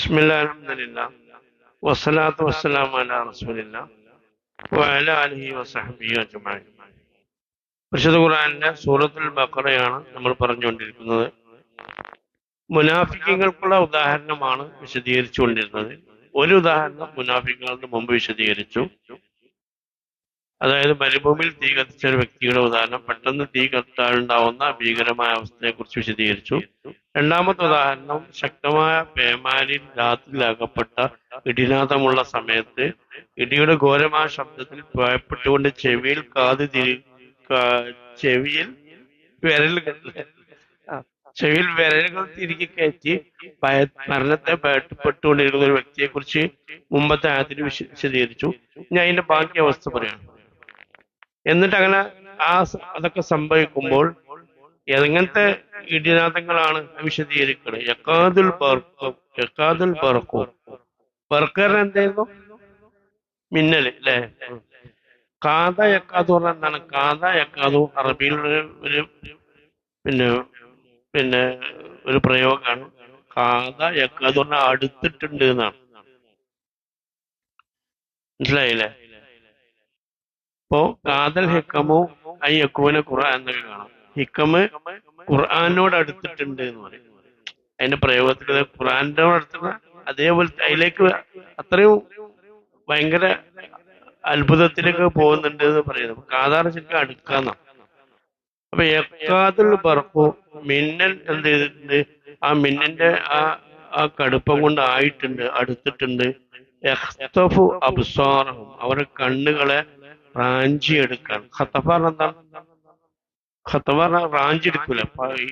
ബിസ്മില്ലാഹിർ റഹ്മാനിർ റഹീം വസ്സലാത്തു വസ്സലാമു അലാ റസൂലില്ലാ വഅലാ ആലിഹി വസഹ്ബിഹി അജ്മഈൻ. പരിശുദ്ധ ഖുർആനിലെ സൂറത്തുൽ ബഖറയാണ് നമ്മൾ പറഞ്ഞുകൊണ്ടിരിക്കുന്നത്. മുനാഫിക്കുകൾക്കുള്ള ഉദാഹരണമാണ് വിശദീകരിച്ചുകൊണ്ടിരുന്നത്. ഒരു ഉദാഹരണം മുനാഫിക്കുകളുടെ മുമ്പ് വിശദീകരിച്ചു. അതായത് മരുഭൂമിയിൽ തീ കത്തിച്ച ഒരു വ്യക്തിയുടെ ഉദാഹരണം, പെട്ടെന്ന് തീ കത്താനുണ്ടാവുന്ന ഭീകരമായ അവസ്ഥയെ കുറിച്ച് വിശദീകരിച്ചു. രണ്ടാമത്തെ ഉദാഹരണം ശക്തമായ പേമാരിൽ രാത്രിയിൽ അകപ്പെട്ട ഇടിനാദമുള്ള സമയത്ത് ഇടിയുടെ ഘോരമായ ശബ്ദത്തിൽ ഭയപ്പെട്ടുകൊണ്ട് ചെവിയിൽ വിരലുകൾ ചെവിയിൽ വിരലുകൾ തിരികെ കയറ്റി മരണത്തെ ഭയപ്പെട്ടുകൊണ്ടിരിക്കുന്ന ഒരു വ്യക്തിയെ കുറിച്ച് മുമ്പത്തെ ആയത്തിൽ വിശദീകരിച്ചു. ഞാൻ അതിന്റെ ബാക്കി അവസ്ഥ പറയാണ്. എന്നിട്ട് അങ്ങനെ അതൊക്കെ സംഭവിക്കുമ്പോൾ എങ്ങനത്തെ ഇടിനാദങ്ങളാണ് വിശദീകരിക്കുന്നത്. യക്കാതുൽ ബർക്കും ബർക്കറിന് എന്തായിരുന്നു? മിന്നല് അല്ലെ? കാത യക്കാതു പറഞ്ഞാൽ എന്താണ്? കാത യക്കാതു അറബിയിലുള്ള ഒരു പിന്നെ പിന്നെ ഒരു പ്രയോഗമാണ്. കാത യക്കാതു പറഞ്ഞാൽ അടുത്തിട്ടുണ്ട് എന്നാണ്. മനസ്സിലായില്ലേ? അപ്പോ കാതൽ ഹിക്കമോ ഐ യക്കൂന ഖുർആൻ എന്നൊക്കെ കാണാം. ഹിക്കമ് ഖുർആനോട് അടുത്തിട്ടുണ്ട് എന്ന് പറയും. അതിന്റെ പ്രയോഗത്തിൽ ഖുർആനോട് അടുത്തുള്ള അതേപോലെ അതിലേക്ക് അത്രയും ഭയങ്കര അത്ഭുതത്തിലേക്ക് പോകുന്നുണ്ട് എന്ന് പറയുന്നത്. കാതാറ് ശരിക്കും അടുക്കാന്ന. അപ്പൊ യക്കാതുൽ ബർഖു മിന്നൽ എന്ത് ചെയ്തിട്ടുണ്ട്? ആ മിന്നന്റെ ആ കടുപ്പം കൊണ്ട് ആയിട്ടുണ്ട്, അടുത്തിട്ടുണ്ട്. യഖ്തഫു അബ്സാറഹും അവരുടെ കണ്ണുകളെ റാഞ്ചിയെടുക്കാൻ. ഖത്തഫാർ എന്താണ്? ഖത്തഫാർ റാഞ്ചിയെടുക്കൂല. ഈ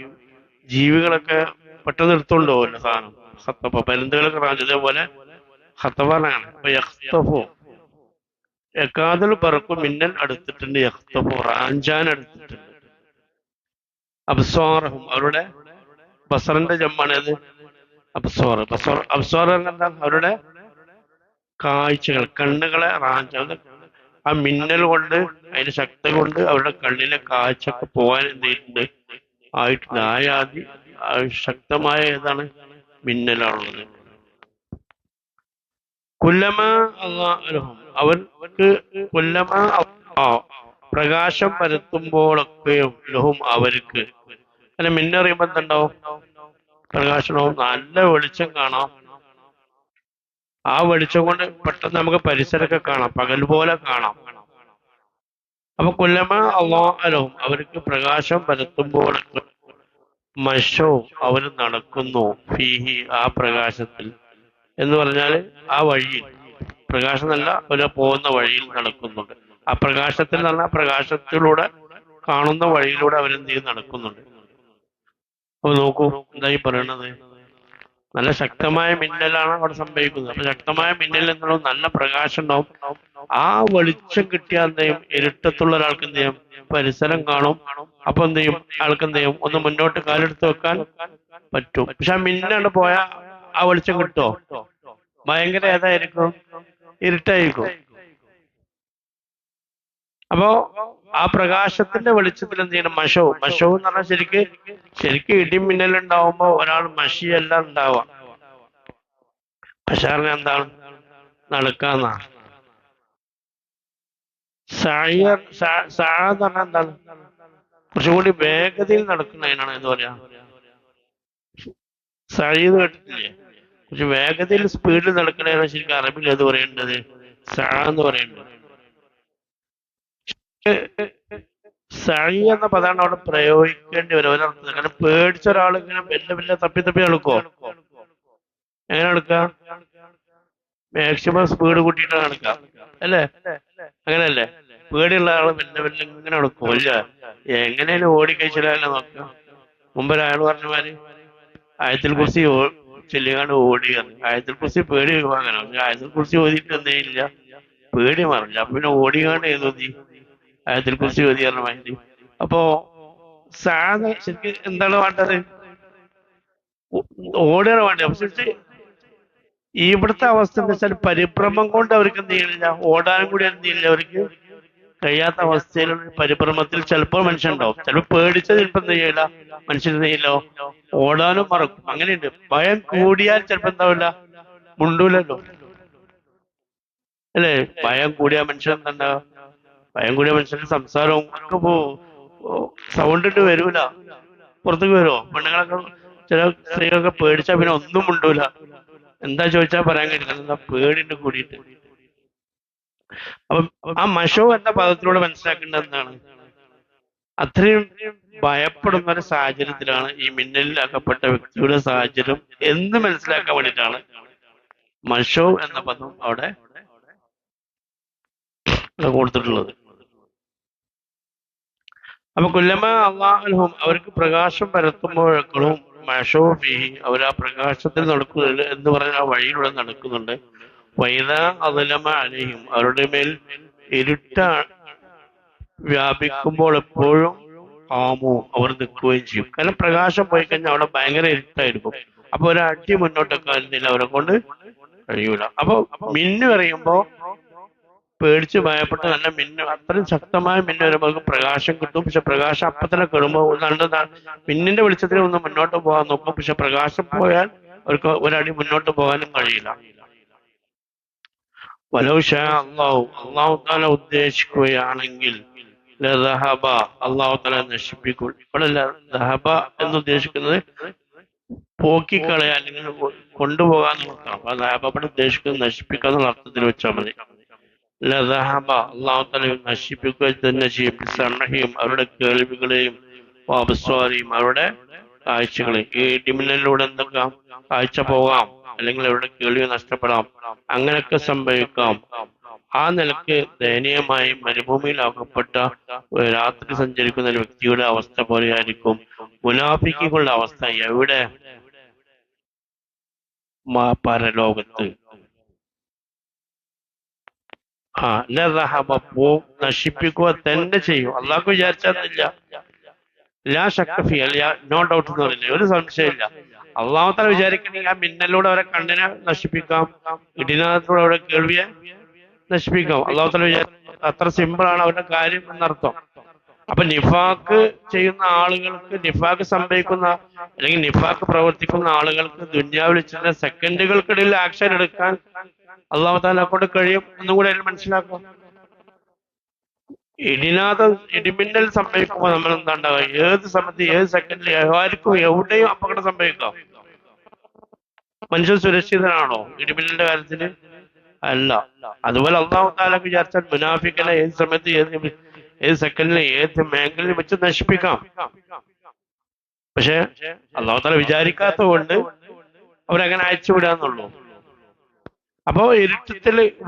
ജീവികളൊക്കെ പെട്ടെന്ന് എടുത്തോണ്ട് പോകല്ലോ സാധനം. ഖത്തഫ പരുന്തുകളൊക്കെ റാഞ്ചി, അതേപോലെ ഖത്തഫാറാണ്. അപ്പൊ യഖ്തഫു യക്കാതുൽ ബർഖു മിന്നൽ അടുത്തിട്ടുണ്ട്, യഖ്തഫു റാഞ്ചാൻ അടുത്തിട്ടുണ്ട്. അബ്സാറഹും അവരുടെ ബസറിന്റെ ജമ്മാണത് അബ്സാർ. അബ്സാർ എന്താണ്? അവരുടെ കാഴ്ചകൾ, കണ്ണുകളെ റാഞ്ചാൻ. ആ മിന്നൽ കൊണ്ട്, അതിന്റെ ശക്തി കൊണ്ട് അവരുടെ കണ്ണിലെ കാഴ്ചക്ക് പോകാൻ എന്ത് ചെയ്തിട്ടുണ്ട്? ആയിട്ടുണ്ട്. ആയാതി ശക്തമായ ഏതാണ്? മിന്നലാണുള്ളത്. കുല്ലമ അള്ളാഹും അവർക്ക് കുല്ലമ പ്രകാശം പരത്തുമ്പോഴൊക്കെയും ലഹും അവർക്ക് അല്ല മിന്നറിയുമ്പോ എന്തുണ്ടാവും? പ്രകാശനവും നല്ല വെളിച്ചം കാണാം. ആ വെളിച്ചം കൊണ്ട് പെട്ടെന്ന് നമുക്ക് പരിസരമൊക്കെ കാണാം, പകൽ പോലെ കാണാം. അപ്പൊ കൊല്ലമ അള്ളാഹും അവർക്ക് പ്രകാശം പരത്തുമ്പോഴൊക്കെ മഷോ അവർ നടക്കുന്നു ഫീഹി ആ പ്രകാശത്തിൽ എന്ന് പറഞ്ഞാല് ആ വഴിയിൽ, പ്രകാശം നല്ല ഒരു പോകുന്ന വഴിയിൽ നടക്കുന്നുണ്ട്. ആ പ്രകാശത്തിൽ നല്ല പ്രകാശത്തിലൂടെ കാണുന്ന വഴിയിലൂടെ അവരെന്ത് ചെയ്ത് നടക്കുന്നുണ്ട്. അപ്പൊ നോക്കൂ എന്തായി പറയണത്. നല്ല ശക്തമായ മിന്നലാണ് അവിടെ സംഭവിക്കുന്നത്. അപ്പൊ ശക്തമായ മിന്നൽ എന്നുള്ളത് നല്ല പ്രകാശം ഉണ്ടാവും. ആ വെളിച്ചം കിട്ടിയാൽ എന്ത് ചെയ്യും? ഇരുട്ടത്തുള്ള ഒരാൾക്ക് എന്ത് ചെയ്യും? പരിസരം കാണും. അപ്പൊ എന്ത് ചെയ്യും? ആൾക്ക് എന്ത് ചെയ്യും? ഒന്ന് മുന്നോട്ട് കാലെടുത്ത് വെക്കാൻ പറ്റും. പക്ഷെ ആ മിന്നലാണ് പോയാൽ ആ വെളിച്ചം കിട്ടുമോ? ഭയങ്കര ഏതായിരിക്കും? ഇരുട്ടായിരിക്കും. അപ്പോ ആ പ്രകാശത്തിന്റെ വെളിച്ചത്തിൽ എന്ത് ചെയ്യണം? മഷവും എന്ന് പറഞ്ഞാൽ ശരിക്ക് ഇടിമിന്നലുണ്ടാവുമ്പോ ഒരാൾ മഷിയല്ല ഉണ്ടാവുക. പക്ഷാറിന് എന്താണ്? നടക്കാന്നാ. എന്ന് പറഞ്ഞാൽ എന്താണ്? കുറച്ചുകൂടി വേഗതയിൽ നടക്കുന്നതിനാണ് എന്ന് പറയാ. സഴീന്ന് കേട്ടിട്ടില്ലേ? കുറച്ച് വേഗതയിൽ സ്പീഡിൽ നടക്കുന്നതിനാണ് ശരിക്കും അറബിൽ അത് പറയേണ്ടത് എന്ന് പറയേണ്ടത്. സഴി എന്ന പദമാണ് അവിടെ പ്രയോഗിക്കേണ്ടി വരും ഒരർത്ഥത്തിൽ. കാരണം പേടിച്ച ഒരാൾ ഇങ്ങനെ മെല്ലെ തപ്പി നടക്കുവോ? എങ്ങനെ നടക്കുക? മാക്സിമം സ്പീഡ് കൂട്ടിയിട്ടാണ് നടക്കുക അല്ലേ? അങ്ങനെയല്ലേ? പേടിയുള്ള ആള് മെല്ലെ ഇങ്ങനെ നടക്കുമോ? ഇല്ല, എങ്ങനെയാലും ഓടിക്കഴിച്ചാലല്ലേ നോക്കുക. മുമ്പൊരാൾ പറഞ്ഞമാര് ആയത്തിൽ കുറിച്ച് ചെല്ലുകാണ്ട് ഓടി. ആയത്തിൽ കുറിച്ച് പേടി വാങ്ങണം. ആയത്തിൽ കുറിച്ച് ഓതിയിട്ട് എന്തേയില്ല, പേടി മാറില്ല. അപ്പൊ പിന്നെ ഓടിക്കാണ്ട് ഏതോതി ആയത്തിൽ കുറിച്ച് ഓതി പറഞ്ഞ മാതിരി. അപ്പോ ശരിക്കും എന്താണ് വേണ്ടത്? ഓടുകയാണ് വേണ്ടത്. പക്ഷെ ഇവിടുത്തെ അവസ്ഥ എന്ന് വെച്ചാൽ പരിഭ്രമം കൊണ്ട് അവർക്ക് എന്ത് ചെയ്യണില്ല, ഓടാനും കൂടി എന്ത് ചെയ്യില്ല അവർക്ക് കഴിയാത്ത അവസ്ഥയിലുള്ള പരിഭ്രമത്തിൽ ചിലപ്പോൾ മനുഷ്യൻ ഉണ്ടാവും. ചിലപ്പോൾ പേടിച്ച ചിലപ്പോൾ എന്ത് ചെയ്യില്ല, മനുഷ്യൻ എന്ത് ചെയ്യില്ലോ, ഓടാനും മറക്കും. അങ്ങനെയുണ്ട്. ഭയം കൂടിയാൽ ചിലപ്പോൾ എന്താവില്ല, മുണ്ടൂലല്ലോ അല്ലേ? ഭയം കൂടിയ മനുഷ്യൻ എന്താ, ഭയം കൂടിയ മനുഷ്യന്റെ സംസാരവും ഒക്കെ സൗണ്ട് ഇട്ട് വരൂല, പുറത്തേക്ക് വരുമോ? പെണ്ണുങ്ങളൊക്കെ ചില സ്ത്രീകളൊക്കെ പേടിച്ചാ പിന്നെ ഒന്നും മുണ്ടൂല. എന്താ ചോദിച്ചാൽ പറയാൻ കഴിയില്ല, എന്താ പേടിണ്ട് കൂടിയിട്ട്. അപ്പം ആ മഷോ എന്ന പദത്തിലൂടെ മനസ്സിലാക്കേണ്ടത് എന്താണ്? അത്രയും ഭയപ്പെടുന്ന ഒരു സാഹചര്യത്തിലാണ് ഈ മിന്നലിൽ അകപ്പെട്ട വ്യക്തിയുടെ സാഹചര്യം എന്ന് മനസ്സിലാക്കാൻ വേണ്ടിയിട്ടാണ് മഷോ എന്ന പദം അവിടെ കൊടുത്തിട്ടുള്ളത്. അപ്പൊ കുല്ലമ അള്ളാഹും അവർക്ക് പ്രകാശം പരത്തുമ്പോഴേക്കളും മഷോ ഫീഹി അവർ ആ പ്രകാശത്തിൽ നടക്കുന്നുണ്ട് എന്ന് പറഞ്ഞ ആ വഴിയിലൂടെ നടക്കുന്നുണ്ട്. വൈദ അദലമ അലൈഹിം അവരുടെ മേൽ ഇരുട്ട വ്യാപിക്കുമ്പോൾ എപ്പോഴും ആമോ അവർ നിൽക്കുകയും ചെയ്യും. കാരണം പ്രകാശം പോയി കഴിഞ്ഞാൽ അവിടെ ഭയങ്കര ഇരുട്ടായിരിക്കും. അപ്പൊ ഒരടി മുന്നോട്ടൊക്കെ അവരെ കൊണ്ട് കഴിയൂല. അപ്പൊ മിന്നു എറിയുമ്പോ പേടിച്ച് ഭയപ്പെട്ട് നല്ല മിന്നു, അത്രയും ശക്തമായ മിന്നു വരുമ്പോൾ പ്രകാശം കിട്ടും. പക്ഷെ പ്രകാശം അപ്പൊ തന്നെ കെടുമ്പോ മിന്നിന്റെ വെളിച്ചത്തിൽ ഒന്ന് മുന്നോട്ട് പോകാൻ നോക്കും. പക്ഷെ പ്രകാശം പോയാൽ അവർക്ക് ഒരടി മുന്നോട്ട് പോകാനും കഴിയില്ല. വലൗഷാ അള്ളാഹു താല ഉദ്ദേശിക്കുകയാണെങ്കിൽ അള്ളാഹു താല നശിപ്പിക്കും. ഇവിടെ ദഹബ എന്ന് ഉദ്ദേശിക്കുന്നത് പോക്കിക്കളയാ അല്ലെങ്കിൽ കൊണ്ടുപോകാന്ന് നോക്കാം. അപ്പൊ ദഹബ ഇവിടെ ഉദ്ദേശിക്കുന്നത് നശിപ്പിക്കുക എന്നുള്ള അർത്ഥത്തിൽ വെച്ചാൽ മതി. ലഹബ അള്ളാഹു താല നശിപ്പിക്കുക തന്നെ ചെയ്യും. സണ്ണഹിയും അവരുടെ കേൾവികളെയും അബ്സ്വാരിയും അവരുടെ കാഴ്ചകളെയും. ഈ ഇടിമിന്നലിലൂടെ എന്തൊക്കെ കാഴ്ച പോകാം, അല്ലെങ്കിൽ അവരുടെ കേൾവി നഷ്ടപ്പെടാം, അങ്ങനെയൊക്കെ സംഭവിക്കാം. ആ നിലക്ക് ദയനീയമായി മരുഭൂമിയിൽ അകപ്പെട്ട രാത്രി സഞ്ചരിക്കുന്ന ഒരു വ്യക്തിയുടെ അവസ്ഥ പോലെയായിരിക്കും മുനാഫിക്കുകളുടെ അവസ്ഥ. എവിടെ? പരലോകത്ത്. നശിപ്പിക്കുക തന്നെ ചെയ്യും. അള്ളാഹു വിചാരിച്ചില്ല. ലാ ശക്കഫി അല്ല, നോ ഡൗട്ട് എന്ന് പറയുന്നത് ഒരു സംശയമില്ല. അള്ളാഹു തആല വിചാരിക്കണമെങ്കിൽ ആ മിന്നലിലൂടെ അവരെ കണ്ണിനെ നശിപ്പിക്കാം, ഇടിനാഥത്തിലൂടെ അവരുടെ കേൾവിയെ നശിപ്പിക്കാം. അള്ളാഹു തആല വിചാരിച്ച അത്ര സിമ്പിൾ ആണ് അവരുടെ കാര്യം എന്നർത്ഥം. അപ്പൊ നിഫാക്ക് ചെയ്യുന്ന ആളുകൾക്ക്, നിഫാക്ക് സംഭവിക്കുന്ന അല്ലെങ്കിൽ നിഫാക്ക് പ്രവർത്തിക്കുന്ന ആളുകൾക്ക് ദുന്യാവിൽ ചില സെക്കൻഡുകൾക്കിടയിൽ ആക്ഷൻ എടുക്കാൻ അള്ളാഹു തആല കൊണ്ട് കഴിയും എന്നും കൂടെ അതിൽ മനസ്സിലാക്കാം. ഇടിമിന്നൽ സംഭവിക്കുമ്പോൾ നമ്മൾ എന്താ ഉണ്ടാവുക? ഏത് സമയത്ത് ഏത് സെക്കൻഡിൽ ആർക്കും എവിടെയും അപകടം സംഭവിക്കാം. മനുഷ്യൻ സുരക്ഷിതനാണോ ഇടിമിന്നലിന്റെ കാര്യത്തിന്? അല്ല. അതുപോലെ അള്ളാഹു തആല വിചാരിച്ചാൽ മുനാഫിക്കിനെ ഏത് സമയത്ത് ഏത് സെക്കൻഡിൽ ഏത് മേഖലയിൽ വെച്ച് നശിപ്പിക്കാം. പക്ഷെ അള്ളാഹു തആല വിചാരിക്കാത്ത കൊണ്ട് അവരങ്ങനെ അയച്ചുവിടാന്നുള്ളൂ. അപ്പോ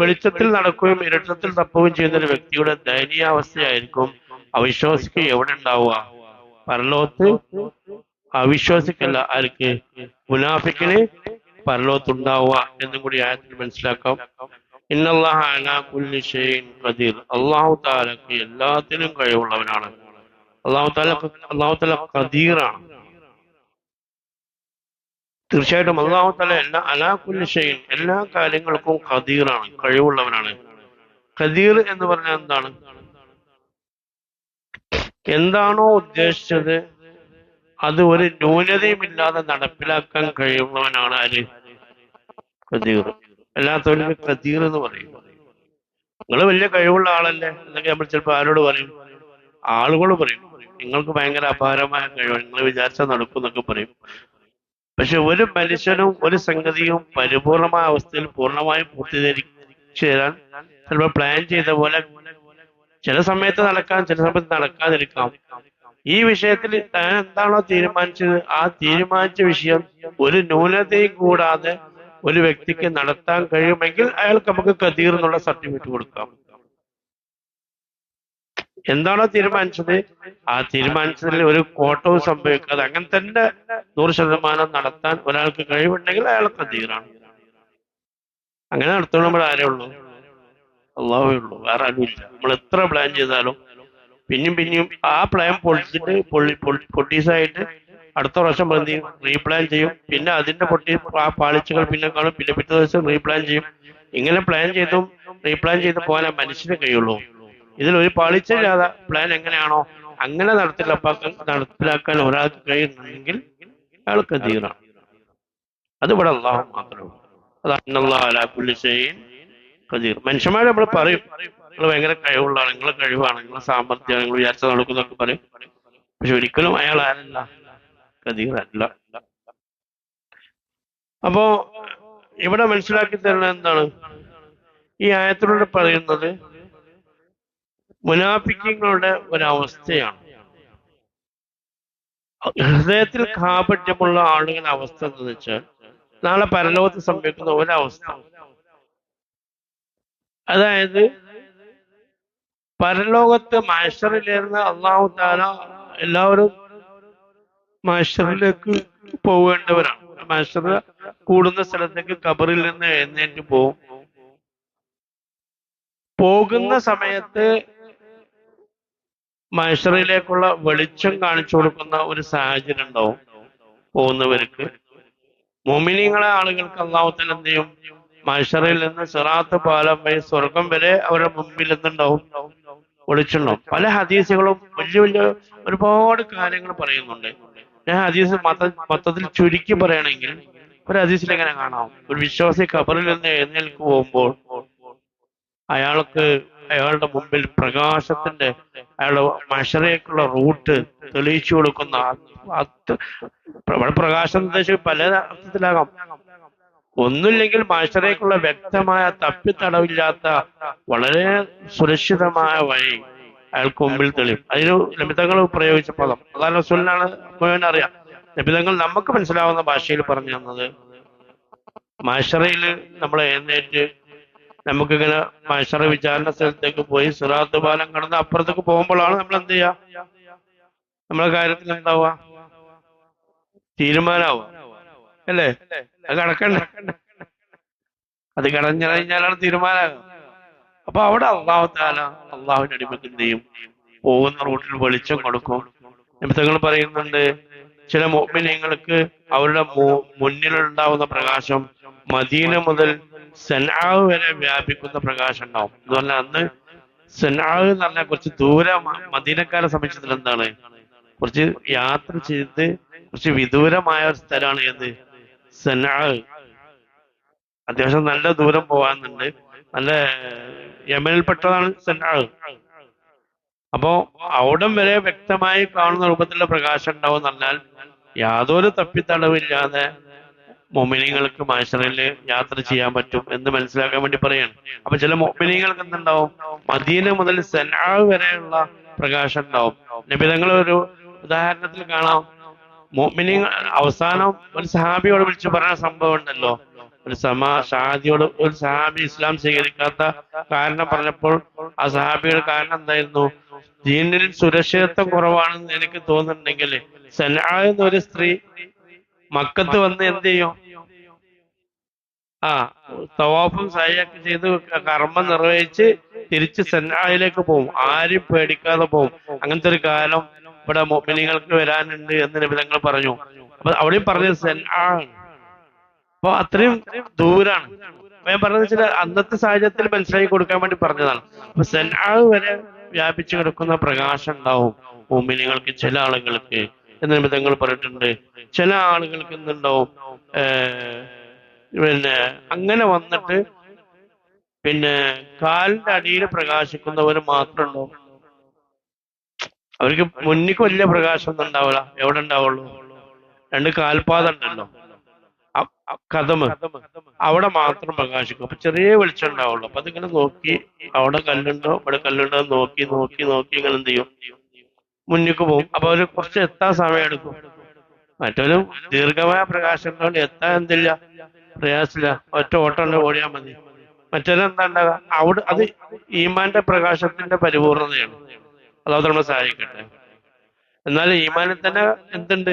വെളിച്ചത്തിൽ നടക്കുകയും ഇരുട്ടത്തിൽ തപ്പുകയും ചെയ്യുന്ന ഒരു വ്യക്തിയുടെ ദയനീയാവസ്ഥയായിരിക്കും അവിശ്വാസിക്ക് എവിടെ ഉണ്ടാവുക? പരലോകത്ത്. അവിശ്വാസിക്കല്ല, ആർക്ക്? മുനാഫിക്കിന് പരലോകത്തുണ്ടാവുക എന്നും കൂടി ആയത്തിൽ മനസ്സിലാക്കാം. ഇന്നല്ലാഹ അലാ കുല്ലി ഷൈഇൻ ഖദീർ. അല്ലാഹു തആലക്ക് എല്ലാത്തിനും കഴിവുള്ളവനാണ്. അല്ലാഹു തആല ഖദീറാണ്. തീർച്ചയായിട്ടും അല്ലാഹു തആല അലാ കുല്ലി ഷൈഇൻ എല്ലാ കാര്യങ്ങൾക്കും ഖദീറാണ്, കഴിവുള്ളവനാണ്. ഖദീർ എന്ന് പറഞ്ഞാൽ എന്താണ്? എന്താണോ ഉദ്ദേശിച്ചത് അത് ഒരു ന്യൂനതയും ഇല്ലാതെ നടപ്പിലാക്കാൻ കഴിയുന്നവനാണ് ആര്? ഖദീർ. അല്ലാത്തവർക്ക് ഖദീർ എന്ന് പറയും. നിങ്ങൾ വലിയ കഴിവുള്ള ആളല്ലേ എന്നൊക്കെ നമ്മൾ ചിലപ്പോൾ ആരോട് പറയും? ആളുകൾ പറയും നിങ്ങൾക്ക് ഭയങ്കര അപാരമായ കഴിവ്, നിങ്ങൾ വിചാരിച്ചാൽ നടക്കും എന്നൊക്കെ പറയും. പക്ഷെ ഒരു മനുഷ്യനും ഒരു സംഗതിയും പരിപൂർണമായ അവസ്ഥയിൽ പൂർണ്ണമായും പൂർത്തീകരിച്ചു തരാൻ ചിലപ്പോൾ പ്ലാൻ ചെയ്ത പോലെ ചില സമയത്ത് നടക്കാം, ചില സമയത്ത് നടക്കാതിരിക്കാം. ഈ വിഷയത്തിൽ താൻ എന്താണോ തീരുമാനിച്ചത് ആ തീരുമാനിച്ച വിഷയം ഒരു ന്യൂനതയും കൂടാതെ ഒരു വ്യക്തിക്ക് നടത്താൻ കഴിയുമെങ്കിൽ അയാൾക്ക് നമുക്ക് ഖദീർ എന്നുള്ള സർട്ടിഫിക്കറ്റ് കൊടുക്കാം. എന്താണോ തീരുമാനിച്ചത് ആ തീരുമാനിച്ചതിൽ ഒരു കോട്ടവും സംഭവിക്കാതെ അങ്ങനെ തന്നെ 100% നടത്താൻ ഒരാൾക്ക് കഴിവുണ്ടെങ്കിൽ അയാൾ ഖദീറാണ്. അങ്ങനെ നടത്തുമ്പോൾ നമ്മൾ ആരേ ഉള്ളൂ? അള്ളാഹുവേ ഉള്ളൂ, വേറെ ആരും ഇല്ല. നമ്മൾ എത്ര പ്ലാൻ ചെയ്താലും പിന്നെയും ആ പ്ലാൻ പൊട്ടീസായിട്ട് അടുത്ത പ്രാവശ്യം റീപ്ലാൻ ചെയ്യും. പിന്നെ അതിന്റെ പാളിച്ചകൾ പിന്നെ കാണും. പിന്നെ പിറ്റേ ദിവസം റീപ്ലാൻ ചെയ്യും. ഇങ്ങനെ പ്ലാൻ ചെയ്തും റീപ്ലാൻ ചെയ്ത് പോകാൻ മനുഷ്യന് കഴിയുള്ളൂ. ഇതിലൊരു പാളിച്ചയില്ലാതെ പ്ലാൻ എങ്ങനെയാണോ അങ്ങനെ നടപ്പിലാക്കാൻ ഒരാൾക്ക് കഴിയുന്നുണ്ടെങ്കിൽ അയാൾ ഖദീറാണ്. അത് ഇവിടെ അള്ളാഹു മാത്രമേ ഉള്ളൂ. അതാണ് ഇന്നല്ലാഹ അലാ കുല്ലി ഷൈഇൻ ഖദീർ. മനുഷ്യന്മാരെ നമ്മൾ പറയും നിങ്ങൾ ഭയങ്കര കഴിവുള്ളതാണ്, നിങ്ങളെ കഴിവാണ്, നിങ്ങളെ സാമർത്ഥ്യമാണ്, നിങ്ങൾ വിചാരിച്ച നടക്കുന്നൊക്കെ പറയും. പക്ഷെ ഒരിക്കലും അയാൾ ആരല്ല, ഖദീർ അല്ല. അപ്പോ ഇവിടെ മനസ്സിലാക്കി തരുന്നത് എന്താണ്? ഈ ആയത്തിലൂടെ പറയുന്നത് മുനാഫിക്കീങ്ങളുടെ ഒരവസ്ഥയാണ്. ഹൃദയത്തിൽ കാപട്യമുള്ള ആളുകളുടെ അവസ്ഥ എന്ന് വെച്ചാൽ നാളെ പരലോകത്ത് സംഭവിക്കുന്ന ഒരവസ്ഥ, അതായത് പരലോകത്ത് മഹ്ശറിലിരുന്ന് അല്ലാഹു തആല എല്ലാവരും മഹ്ശറിലേക്ക് പോവേണ്ടവരാണ്. മഹ്ശർ കൂടുന്ന സ്ഥലത്തേക്ക് ഖബറിൽ നിന്ന് എഴുന്നേറ്റ് പോകുന്ന സമയത്ത് മഹ്ശറിലേക്കുള്ള വെളിച്ചം കാണിച്ചു കൊടുക്കുന്ന ഒരു സാഹചര്യം ഉണ്ടാവും പോകുന്നവർക്ക്. മുഅ്മിനീങ്ങളെ ആളുകൾക്ക് അല്ലാഹു തആല എന്ത് ചെയ്യും? മഹ്ശറിൽ നിന്ന് സിറാത്ത് പാലം വഴി സ്വർഗം വരെ അവരുടെ മുമ്പിൽ എന്തുണ്ടാവും? വെളിച്ചുണ്ടാവും. പല ഹദീസുകളും വലിയ വലിയ ഒരുപാട് കാര്യങ്ങൾ പറയുന്നുണ്ട്. ഞാൻ ഹദീസ് മൊത്തത്തിൽ ചുരുക്കി പറയുകയാണെങ്കിൽ ഒരു ഹദീസിൽ എങ്ങനെ കാണാം? ഒരു വിശ്വാസി ഖബറിൽ നിന്ന് എഴുന്നേൽക്ക് പോകുമ്പോൾ അയാൾക്ക് അയാളുടെ മുമ്പിൽ പ്രകാശത്തിന്റെ അയാളുടെ മഹ്ശറിലേക്കുള്ള റൂട്ട് തെളിയിച്ചു കൊടുക്കുന്ന പ്രകാശം ഉദ്ദേശിച്ച് പല അർത്ഥത്തിലാകാം. ഒന്നുമില്ലെങ്കിൽ മഹ്ശറിലേക്കുള്ള വ്യക്തമായ തപ്പിത്തടവില്ലാത്ത വളരെ സുരക്ഷിതമായ വഴി അയാൾക്ക് മുമ്പിൽ തെളിയും. അതിന് നബിതങ്ങൾ പ്രയോഗിച്ച പദം അതാണ് റസൂലിനാണ് മുഴുവൻ അറിയാം. നബിതങ്ങൾ നമുക്ക് മനസ്സിലാവുന്ന ഭാഷയിൽ പറഞ്ഞു തന്നത്, മഹ്ശറിൽ നമ്മൾ എഴുന്നേറ്റ് നമുക്കിങ്ങനെ മഹ്ശർ വിചാരണ സ്ഥലത്തേക്ക് പോയി സിറാത്ത് പാലം കടന്ന് അപ്പുറത്തേക്ക് പോകുമ്പോഴാണ് നമ്മൾ എന്ത് ചെയ്യുക? നമ്മളെ കാര്യത്തിൽ എന്താവുക? തീരുമാനമാവുക അല്ലേ? അത് കടക്കണ്ട, അത് കടഞ്ഞു കഴിഞ്ഞാലാണ് തീരുമാനമാകുക. അപ്പൊ അവിടെ അല്ലാഹു തആല അള്ളാഹുവിന്റെ അടിമക്ക് എന്ത് ചെയ്യും? പോകുന്ന റൂട്ടിൽ വെളിച്ചം കൊടുക്കും. നബിതങ്ങൾ പറയുന്നുണ്ട്, ചില മുഅ്മിനീങ്ങൾക്ക് അവരുടെ മുന്നിലുണ്ടാവുന്ന പ്രകാശം മദീന മുതൽ സൻആ വരെ വ്യാപിക്കുന്ന പ്രകാശം ഉണ്ടാവും. എന്ന് പറഞ്ഞാൽ അന്ന് സൻആ എന്ന് പറഞ്ഞാൽ കുറച്ച് ദൂരെ, മദീനക്കാരെ സംബന്ധിച്ചതിൽ എന്താണ്, കുറച്ച് യാത്ര ചെയ്ത് കുറച്ച് വിദൂരമായ ഒരു സ്ഥലമാണ് ഏത്? സൻആ. അത്യാവശ്യം നല്ല ദൂരം പോകാനുണ്ട്, നല്ല യമനിൽപ്പെട്ടതാണ് സൻആ. അപ്പോ അവിടം വരെ വ്യക്തമായി കാണുന്ന രൂപത്തിലുള്ള പ്രകാശം ഉണ്ടാവും എന്ന് പറഞ്ഞാൽ യാതൊരു തപ്പിത്തടവില്ലാതെ മുഅ്മിനീങ്ങൾക്ക് മഹ്ശറിൽ യാത്ര ചെയ്യാൻ പറ്റും എന്ന് മനസ്സിലാക്കാൻ വേണ്ടി പറയാണ്. അപ്പൊ ചില മുഅ്മിനീങ്ങൾക്ക് എന്തുണ്ടാവും? മദീന മുതൽ സൻആ വരെയുള്ള പ്രകാശം ഉണ്ടാവും. നബിതങ്ങൾ ഒരു ഉദാഹരണത്തിൽ കാണാം, മുഅ്മിനീങ്ങൾ അവസാനം ഒരു സഹാബിയോട് വിളിച്ചു പറഞ്ഞ സംഭവം ഉണ്ടല്ലോ. ഒരു സഹാബി ഇസ്ലാം സ്വീകരിക്കാത്ത കാരണം പറഞ്ഞപ്പോൾ ആ സഹാബിയുടെ കാരണം എന്തായിരുന്നു? ദീനിൽ സുരക്ഷിതത്വം കുറവാണെന്ന് എനിക്ക് തോന്നുന്നുണ്ടെങ്കിൽ സൻആ എന്നൊരു സ്ത്രീ മക്കത്ത് വന്ന് എന്ത് ചെയ്യും? തവാഫും സഅയൊക്കെ ചെയ്ത് കർമ്മം നിർവഹിച്ച് തിരിച്ച് സൻആയിലേക്ക് പോകും. ആരും പേടിക്കാതെ പോകും. അങ്ങനത്തെ ഒരു കാലം ഇവിടെ മുഅ്മിനീങ്ങൾക്ക് വരാനുണ്ട് എന്ന് നബിതങ്ങൾ പറഞ്ഞു. അപ്പൊ അവിടെയും പറഞ്ഞത് സൻആ. അപ്പൊ അത്രയും ദൂരാണ്. അപ്പൊ ഞാൻ പറഞ്ഞത് വെച്ചാൽ അന്നത്തെ സാഹചര്യത്തിൽ മനസ്സിലാക്കി കൊടുക്കാൻ വേണ്ടി പറഞ്ഞതാണ്. അപ്പൊ സൻആ വരെ വ്യാപിച്ചു കിടക്കുന്ന പ്രകാശം ഉണ്ടാവും മുഅ്മിനീങ്ങൾക്ക്, ചില ആളുകൾക്ക് എന്ന് നബിതങ്ങൾ പറഞ്ഞിട്ടുണ്ട്. ചില ആളുകൾക്ക് എന്തുണ്ടാവും? പിന്നെ അങ്ങനെ വന്നിട്ട് പിന്നെ കാലിന്റെ അടിയിൽ പ്രകാശിക്കുന്നവർ മാത്രം ഉണ്ടാവും. അവർക്ക് മുന്നിക്ക് വലിയ പ്രകാശം ഒന്നും ഉണ്ടാവില്ല. എവിടെ ഉണ്ടാവുള്ളൂ? രണ്ട് കാൽപാദം ഉണ്ടല്ലോ, കദമ്, അവിടെ മാത്രം പ്രകാശിക്കും. അപ്പൊ ചെറിയ വെളിച്ചം ഉണ്ടാവുള്ളൂ. അപ്പൊ അതിങ്ങനെ നോക്കി അവിടെ കല്ലുണ്ടോ ഇവിടെ കല്ലുണ്ടോ നോക്കി നോക്കി നോക്കി ഇങ്ങനെ എന്ത് ചെയ്യും? മുന്നിക്ക് പോകും. അപ്പൊ അവര് കുറച്ച് എത്താൻ സമയം എടുക്കും. മറ്റൊരു ദീർഘമായ പ്രകാശം കൊണ്ട് എത്താൻ എന്തില്ല, പ്രയാസമില്ല, ഒറ്റ ഓട്ടം ഓടിയാൽ മതി. മറ്റൊരെന്താ ഉണ്ടാകുക? അവിടെ അത് ഈമാന്റെ പ്രകാശത്തിന്റെ പരിപൂർണതയാണ്. അതായത് നമ്മളെ സഹായിക്കട്ടെ. എന്നാൽ ഈമാനിൽ തന്നെ എന്തുണ്ട്?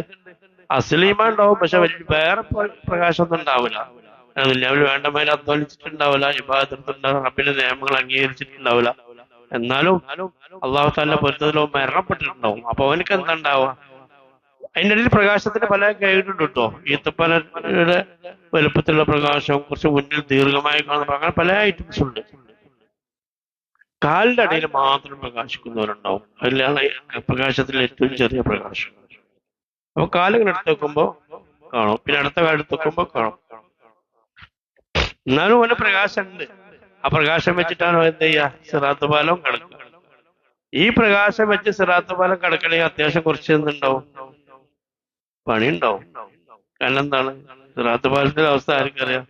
അസൽ ഈമാൻ ഉണ്ടാവും, പക്ഷെ വേറെ പ്രകാശമൊന്നും ഉണ്ടാവില്ല. അവർ വേണ്ടമാതിരി അധ്വാനിച്ചിട്ടുണ്ടാവില്ല, ഇബാദത്തുണ്ടാവും, റബ്ബിന്റെ നിയമങ്ങൾ അംഗീകരിച്ചിട്ടുണ്ടാവില്ല. എന്നാലും അള്ളാഹു തആലയുടെ പൊരുത്തത്തിലോ മരണപ്പെട്ടിട്ടുണ്ടാവും. അപ്പൊ അവനക്ക് എന്താ ഉണ്ടാവുക? അതിൻ്റെ ഇടയിൽ പ്രകാശത്തിന്റെ പല ഗൈഡുണ്ട് കേട്ടോ. ഈത്തപ്പനയുടെ വലുപ്പത്തിലുള്ള പ്രകാശം, കുറച്ച് മുന്നിൽ ദീർഘമായി കാണുന്ന അങ്ങനെ പല ഐറ്റംസ് ഉണ്ട്. കാലിന്റെ അടിയിൽ മാത്രം പ്രകാശിക്കുന്നവരുണ്ടാവും. അതിലാണ് പ്രകാശത്തിൽ ഏറ്റവും ചെറിയ പ്രകാശം. അപ്പൊ കാലുകൾ എടുത്ത് വെക്കുമ്പോ കാണും, പിന്നെ അടുത്ത കാലം എടുത്ത് വെക്കുമ്പോ കാണും. എന്നാലും ഓന് പ്രകാശം ഉണ്ട്. ആ പ്രകാശം വെച്ചിട്ടാണ് എന്ത് ചെയ്യുക, സിറാത്ത് പാലം കടക്കുക. ഈ പ്രകാശം വെച്ച് സിറാത്ത് പാലം കടക്കണമെങ്കിൽ അത്യാവശ്യം കുറച്ച് എന്തുണ്ടാവും, പണിയുണ്ടാവും. കാരണം എന്താണ്, സിറാത്ത് പാലത്തിന്റെ അവസ്ഥ ആർക്കറിയാം,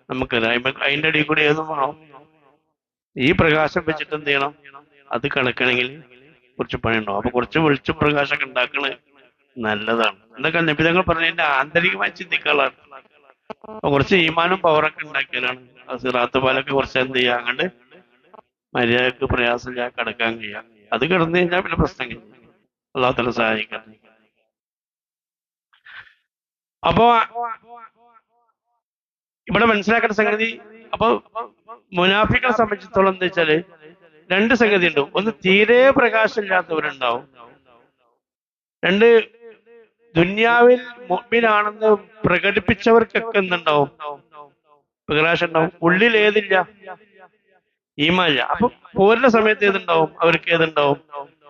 നമുക്കറിയാം. അതിന്റെ അടിയിൽ കൂടി ഏതും വേണം. ഈ പ്രകാശം വെച്ചിട്ട് എന്ത് ചെയ്യണം, അത് കടക്കണമെങ്കിൽ കുറച്ച് പണിയുണ്ടാവും. അപ്പൊ കുറച്ച് വെളിച്ചം പ്രകാശമൊക്കെ ഉണ്ടാക്കണത് നല്ലതാണ്. എന്തൊക്കെ നിബിധങ്ങൾ പറഞ്ഞതിന്റെ ആന്തരികമായി ചിന്തിക്കാനുള്ളതാണ്. അപ്പൊ കുറച്ച് ഈമാനും പവറൊക്കെ ഉണ്ടാക്കിയാലാണ് ആ സിറാത്ത് പാലൊക്കെ കുറച്ച് എന്ത് ചെയ്യുക, അങ്ങോട്ട് മര്യാദക്ക് പ്രയാസമില്ല കടക്കാൻ കഴിയുക. അത് കിടന്നു കഴിഞ്ഞാൽ പിന്നെ പ്രശ്നം കഴിഞ്ഞു. അള്ളാഹു തആല സഹായിക്കട്ടെ. അപ്പോ ഇവിടെ മനസ്സിലാക്കേണ്ട സംഗതി, അപ്പൊ മുനാഫികളെ സംബന്ധിച്ചിടത്തോളം എന്താ വെച്ചാല് രണ്ട് സംഗതി ഉണ്ട്. ഒന്ന്, തീരെ പ്രകാശമില്ലാത്തവരുണ്ടാവും. രണ്ട്, ദുന്യാവിൽ മുഅ്മിനാണെന്ന് പ്രകടിപ്പിച്ചവർക്കൊക്കെ എന്തുണ്ടാവും, പ്രകാശം ഉണ്ടാവും. ഉള്ളിൽ ഏതില്ല, ഈമാനില്ല. അപ്പൊ പോരുന്ന സമയത്ത് ഏതുണ്ടാവും, അവർക്ക് ഏതുണ്ടാവും,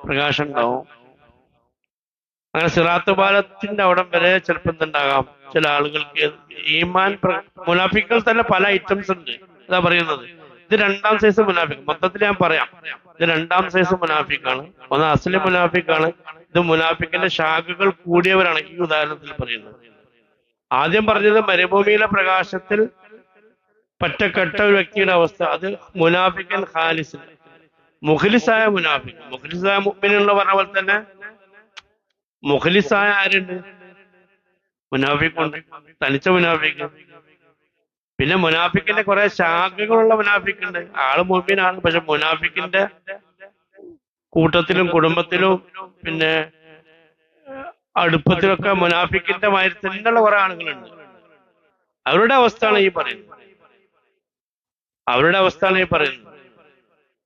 പ്രകാശം ഉണ്ടാവും. അങ്ങനെ സിറാത്ത് പാലത്തിന്റെ അവിടം വരെ ചിലപ്പോൾ എന്തുണ്ടാകാം, ചില ആളുകൾക്ക് ഈമാൻ മുനാഫിക്കുകൾ തന്നെ പല ഐറ്റംസ് ഉണ്ട്. അതാ പറയുന്നത്, ഇത് രണ്ടാം സൈസ് മുനാഫിക്ക്. മൊത്തത്തിൽ ഞാൻ പറയാം, ഇത് രണ്ടാം സൈസ് മുനാഫിക്കാണ്. ഒന്ന് അസ്ലി മുനാഫിക്കാണ്. ഇത് മുനാഫിക്കിന്റെ ശാഖകൾ കൂടിയവരാണ് ഈ ഉദാഹരണത്തിൽ പറയുന്നത്. ആദ്യം പറഞ്ഞത് മരുഭൂമിയിലെ പ്രകാശത്തിൽ പറ്റക്കെട്ട ഒരു വ്യക്തിയുടെ അവസ്ഥ, അത് മുനാഫിക്കൻ ഖാലിസ്, മുഖ്ലിസായ മുനാഫിക്ക്. മുഖ്ലിസായ മുഅ്മിനുള്ള പറഞ്ഞ പോലെ തന്നെ മുഖ്ലിസായ ആരുണ്ട്, മുനാഫിക്കുണ്ട്, തനിച്ച മുനാഫിക്ക്. പിന്നെ മുനാഫിക്കിന്റെ കുറെ ശാഖകളുള്ള മുനാഫിക്കുണ്ട്. ആള് മുഅ്മിനാണ്, പക്ഷെ മുനാഫിക്കിന്റെ കൂട്ടത്തിലും കുടുംബത്തിലും പിന്നെ അടുപ്പത്തിലൊക്കെ മുനാഫിക്കിന്റെ മാതിരി തന്നെയുള്ള കുറെ ആളുകളുണ്ട്. അവരുടെ അവസ്ഥയാണ് ഈ പറയുന്നത്. അവരുടെ അവസ്ഥയാണ് ഈ പറയുന്നത്.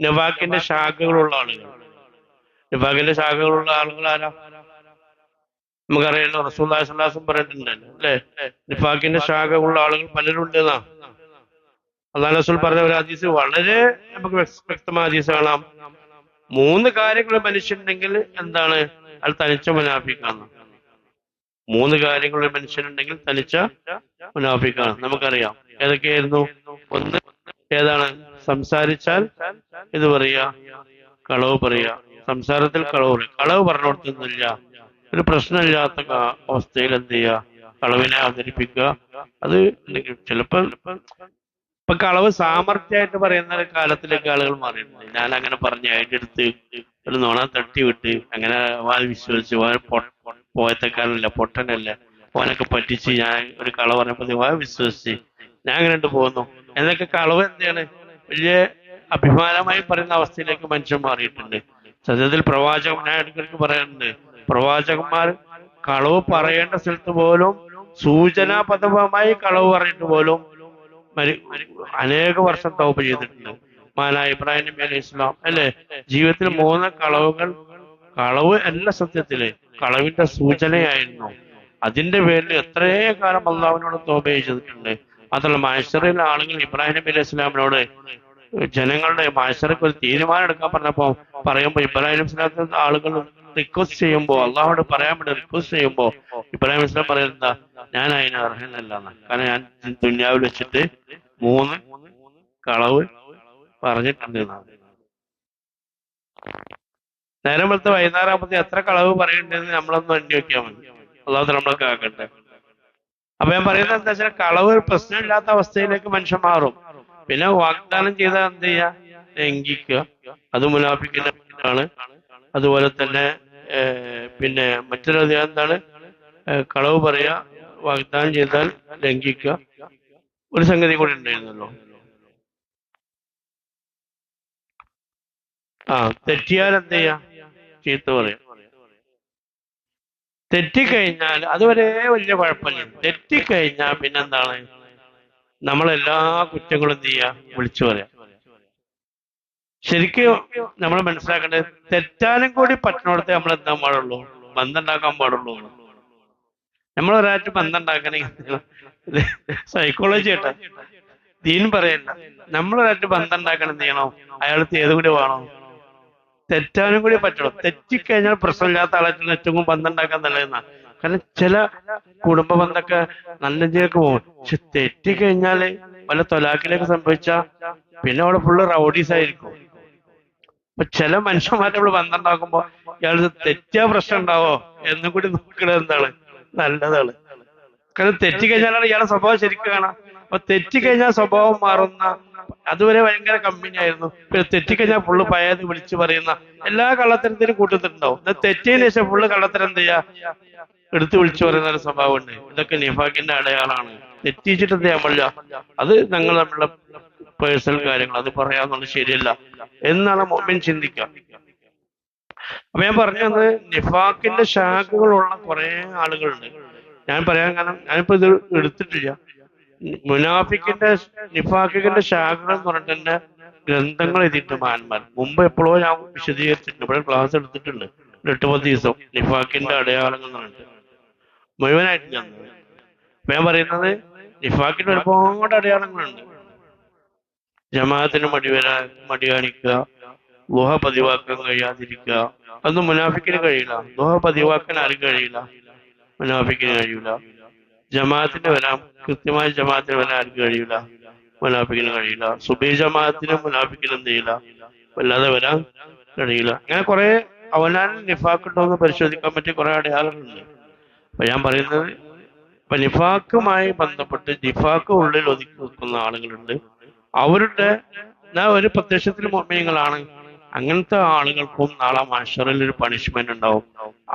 നിഫാഖിന്റെ ശാഖകളുള്ള ആളുകൾ. നിഫാഖിന്റെ ശാഖകളുള്ള ആളുകൾ ആരാ, നമുക്കറിയാലോ. റസൂലുള്ളാഹി സ്വല്ലല്ലാഹു അലൈഹി വസല്ലം പറഞ്ഞിട്ടുണ്ടല്ലോ അല്ലെ, നിഫാഖിന്റെ ശാഖകളുള്ള ആളുകൾ പലരും ഉണ്ടെന്നാ അല്ലാഹു റസൂൽ പറഞ്ഞ ഒരു ഹദീസ്. വളരെ നമുക്ക് വ്യക്തമായ ഹദീസ് കാണാം. മൂന്ന് കാര്യങ്ങൾ മനുഷ്യനുണ്ടെങ്കിൽ എന്താണ്, അത് തനിച്ച മുനാഫിക്കാണ്. മൂന്ന് കാര്യങ്ങൾ മനുഷ്യനുണ്ടെങ്കിൽ തനിച്ച മുനാഫിക്കാണ്. നമുക്കറിയാം ഏതൊക്കെയായിരുന്നു. ഒന്ന് ഏതാണ്, സംസാരിച്ചാൽ ഇത് പറയുക, കളവ് പറയുക. സംസാരത്തിൽ കളവ് പറയും. കളവ് പറഞ്ഞു കൊടുക്കുന്നില്ല, ഒരു പ്രശ്നമില്ലാത്ത അവസ്ഥയിൽ എന്ത് ചെയ്യുക, കളവിനെ അവതരിപ്പിക്കുക. അത് ചിലപ്പോൾ ഇപ്പൊ കളവ് സാമർത്ഥ്യമായിട്ട് പറയുന്ന കാലത്തിലേക്ക് ആളുകൾ മാറിയിട്ടുണ്ട്. ഞാൻ അങ്ങനെ പറഞ്ഞ് അതിന്റെ അടുത്ത് ഒരു നുണ തട്ടി വിട്ട് അങ്ങനെ വാൽ വിശ്വസിച്ച് പോയത്തക്കാരനല്ല, പൊട്ടനല്ല, ഓനൊക്കെ പറ്റിച്ച് ഞാൻ ഒരു കളവ് പറഞ്ഞപ്പോ വാൽ വിശ്വസിച്ച് ഞാൻ അങ്ങനെ പോകുന്നു എന്നൊക്കെ കളവ് എന്താണ് വലിയ അഭിമാനമായി പറയുന്ന അവസ്ഥയിലേക്ക് മനുഷ്യൻ മാറിയിട്ടുണ്ട്. സത്യത്തിൽ പ്രവാചകൻ, ഞാൻ ഇടയ്ക്കിടയ്ക്ക് പറയാറുണ്ട്, പ്രവാചകന്മാർ കളവ് പറയേണ്ട സ്ഥലത്ത് പോലും സൂചനാപദമായി കളവ് പറഞ്ഞിട്ട് പോലും അനേക വർഷം തൗബ ചെയ്തിട്ടുണ്ട്. മഹാനായ ഇബ്രാഹിം നബി അലൈഹി ഇസ്ലാം അല്ലെ, ജീവിതത്തിൽ 3 കളവുകൾ, കളവ് അല്ല സത്യത്തില് കളവിന്റെ സൂചനയായിരുന്നു. അതിന്റെ പേരിൽ എത്രയോ കാലം അള്ളാഹുവിനോട് തൗബ ചെയ്തിട്ടുണ്ട്. മാത്രമല്ല മഹ്ശറിലെ ആളുകൾ ഇബ്രാഹിം നബി അലൈഹി ഇസ്ലാമിനോട് ജനങ്ങളുടെ മഹ്ശറക്ക് ഒരു തീരുമാനം എടുക്കാൻ പറയുമ്പോ ഇബ്രാഹിം ഇസ്ലാമത്തിന്റെ ആളുകൾ റിക്വസ്റ്റ് ചെയ്യുമ്പോ, അള്ളാഹുനോട് പറയാൻ വേണ്ടി റിക്വസ്റ്റ് ചെയ്യുമ്പോ ഇബ്രാഹിം ഇസ്ലാം പറയുന്നത്, ഞാൻ അതിന് അർഹനല്ല, കാരണം ഞാൻ ദുന്യാവിൽ വെച്ചിട്ട് 3 കളവ് പറഞ്ഞിട്ടുണ്ട് എന്നാണ്. നേരം വെളുത്ത വൈകുന്നേരമാകുമ്പോ എത്ര കളവ് പറയണ്ടെന്ന് നമ്മളൊന്ന് എണ്ണി വെക്കാൻ മതി. അള്ളാഹു നമ്മളൊക്കെ ആക്കട്ടെ. അപ്പൊ ഞാൻ പറയുന്നത് എന്താ വെച്ചാൽ, കളവ് ഒരു പ്രശ്നമില്ലാത്ത അവസ്ഥയിലേക്ക് മനുഷ്യൻ മാറും. പിന്നെ വാഗ്ദാനം ചെയ്താൽ എന്ത് ചെയ്യുക, ലംഘിക്കുക, അത് മുനാഫിക്കിനാണ്. അതുപോലെ തന്നെ പിന്നെ മറ്റൊരു എന്താണ്, കളവ് പറയുക, വാഗ്ദാനം ചെയ്താൽ ലംഘിക്കുക. ഒരു സംഗതി കൂടി ഉണ്ടായിരുന്നല്ലോ, തെറ്റിയാൽ എന്ത് ചെയ്യാ, ചീത്ത പറയാം. തെറ്റിക്കഴിഞ്ഞാൽ അതുവരെ വലിയ കുഴപ്പമില്ല. തെറ്റിക്കഴിഞ്ഞാൽ പിന്നെന്താണ്, നമ്മളെല്ലാ കുറ്റങ്ങളും എന്ത് ചെയ്യാ, വിളിച്ചു പറയാം. ശരിക്കും നമ്മൾ മനസ്സിലാക്കേണ്ടത്, തെറ്റാനും കൂടി പറ്റുന്നിടത്ത് നമ്മൾ എന്താ പാടുള്ളൂ, ബന്ധം ഉണ്ടാക്കാൻ പാടുള്ളൂ. നമ്മൾ ഒരാഴ്ച ബന്ധം ഉണ്ടാക്കണമെങ്കിൽ സൈക്കോളജി കേട്ടാ, ദീൻ പറയല്ല. നമ്മളൊരായിട്ട് ബന്ധം ഉണ്ടാക്കണം, എന്ത് ചെയ്യണോ? അയാൾക്ക് ഏതും കൂടി വേണോ? തെറ്റാനും കൂടി പറ്റണം. തെറ്റിക്കഴിഞ്ഞാൽ പ്രശ്നമില്ലാത്ത ആളായിട്ടുള്ള ഏറ്റവും കൂടുതൽ ബന്ധം ഉണ്ടാക്കാൻ നല്ലതെന്നാ. കാരണം ചില കുടുംബ ബന്ധമൊക്കെ നല്ല രീതിയിലേക്ക് പോകും. പക്ഷെ തെറ്റിക്കഴിഞ്ഞാല് വല്ല തൊലാക്കിലേക്ക് സംഭവിച്ച പിന്നെ അവിടെ ഫുള്ള് റൗഡീസ് ആയിരിക്കും. അപ്പൊ ചില മനുഷ്യന്മാരെ നമ്മൾ ബന്ധം ഉണ്ടാക്കുമ്പോ ഇയാൾ തെറ്റിയ പ്രശ്നം ഉണ്ടാവോ എന്നും കൂടി നോക്കണത് എന്താണ് നല്ലതാണ്. കാരണം തെറ്റിക്കഴിഞ്ഞാലാണ് ഇയാളെ സ്വഭാവം ശരിക്കും കാണാം. അപ്പൊ തെറ്റിക്കഴിഞ്ഞാൽ സ്വഭാവം മാറുന്ന, അതുവരെ ഭയങ്കര കമ്പനി ആയിരുന്നു, പിന്നെ തെറ്റിക്കഴിഞ്ഞാൽ ഫുള്ള് പഴയത് വിളിച്ചു പറയുന്ന എല്ലാ കള്ളത്തരത്തിനും കൂട്ടത്തിലുണ്ടാവും. തെറ്റിയതിനു ശേഷം ഫുള്ള് കള്ളത്തരം എന്ത് ചെയ്യാ, എടുത്ത് വിളിച്ചു പറയുന്ന ഒരു സ്വഭാവം ഉണ്ട്. ഇതൊക്കെ നിഫാഖിന്റെ അടയാളാണ്. തെറ്റിച്ചിട്ട് എന്ത് ചെയ്യാൻ പാടില്ല, അത് ഞങ്ങൾ തമ്മിലുള്ള പേഴ്സണൽ കാര്യങ്ങൾ, അത് പറയാന്നുള്ളത് ശരിയല്ല എന്നാണ് മുഅ്മിൻ ചിന്തിക്കുക. അപ്പൊ ഞാൻ പറഞ്ഞു തന്നത് നിഫാഖിന്റെ ശാഖകളുള്ള കുറെ ആളുകളുണ്ട്. ഞാൻ പറയാൻ കാരണം ഞാനിപ്പോ ഇത് എടുത്തിട്ടില്ല. മുനാഫിക്കിന്റെ നിഫാഖിന്റെ ശാഖകൾ എന്ന് പറഞ്ഞിട്ട് തന്നെ ഗ്രന്ഥങ്ങൾ എഴുതിയിട്ട് മഹാന്മാർ മുമ്പ് എപ്പോഴോ ഞാൻ വിശദീകരിച്ചിട്ടുണ്ട്. ഇവിടെ ക്ലാസ് എടുത്തിട്ടുണ്ട് 8-10 ദിവസം നിഫാഖിന്റെ അടയാളങ്ങൾ എന്ന് പറഞ്ഞിട്ട് മുഴുവനായിട്ട് ഞാൻ. അപ്പൊ ഞാൻ പറയുന്നത് നിഫാഖിന്റെ ഒരുപാട് അടയാളങ്ങളുണ്ട്. ജമാഅത്തിന് മടി കാണിക്കുക, ളുഹ പതിവാക്കാൻ കഴിയാതിരിക്കുക, അതൊന്നും മുനാഫിക്കിന് കഴിയില്ല. ളുഹ പതിവാക്കാൻ ആരും കഴിയില്ല, മുനാഫിക്കിന് കഴിയൂല. ജമാഅത്തിന് വരാം, കൃത്യമായ ജമാഅത്തിന് വരാൻ ആർക്കും കഴിയില്ല, മുനാഫിക്കിന് കഴിയില്ല. സുബഹി ജമാഅത്തിന് മുനാഫിക്കിന് എന്ത് ചെയ്യില്ല, വല്ലാതെ വരാൻ കഴിയില്ല. അങ്ങനെ കുറെ അവനാനിൽ നിഫാഖുണ്ടോ എന്ന് പരിശോധിക്കാൻ പറ്റിയ കുറെ അടയാളങ്ങളുണ്ട്. അപ്പൊ ഞാൻ പറയുന്നത്, ഇപ്പൊ നിഫാഖുമായി ബന്ധപ്പെട്ട് നിഫാഖ് ഉള്ളിൽ ഒതുക്കി വെക്കുന്ന ആളുകളുണ്ട്. അവരുടെ ഒരു പ്രത്യക്ഷത്തിൽ മുഅ്മിനീങ്ങളാണ്. അങ്ങനത്തെ ആളുകൾക്കും നാളെ മഹ്ശറിൽ ഒരു പണിഷ്മെന്റ് ഉണ്ടാവും.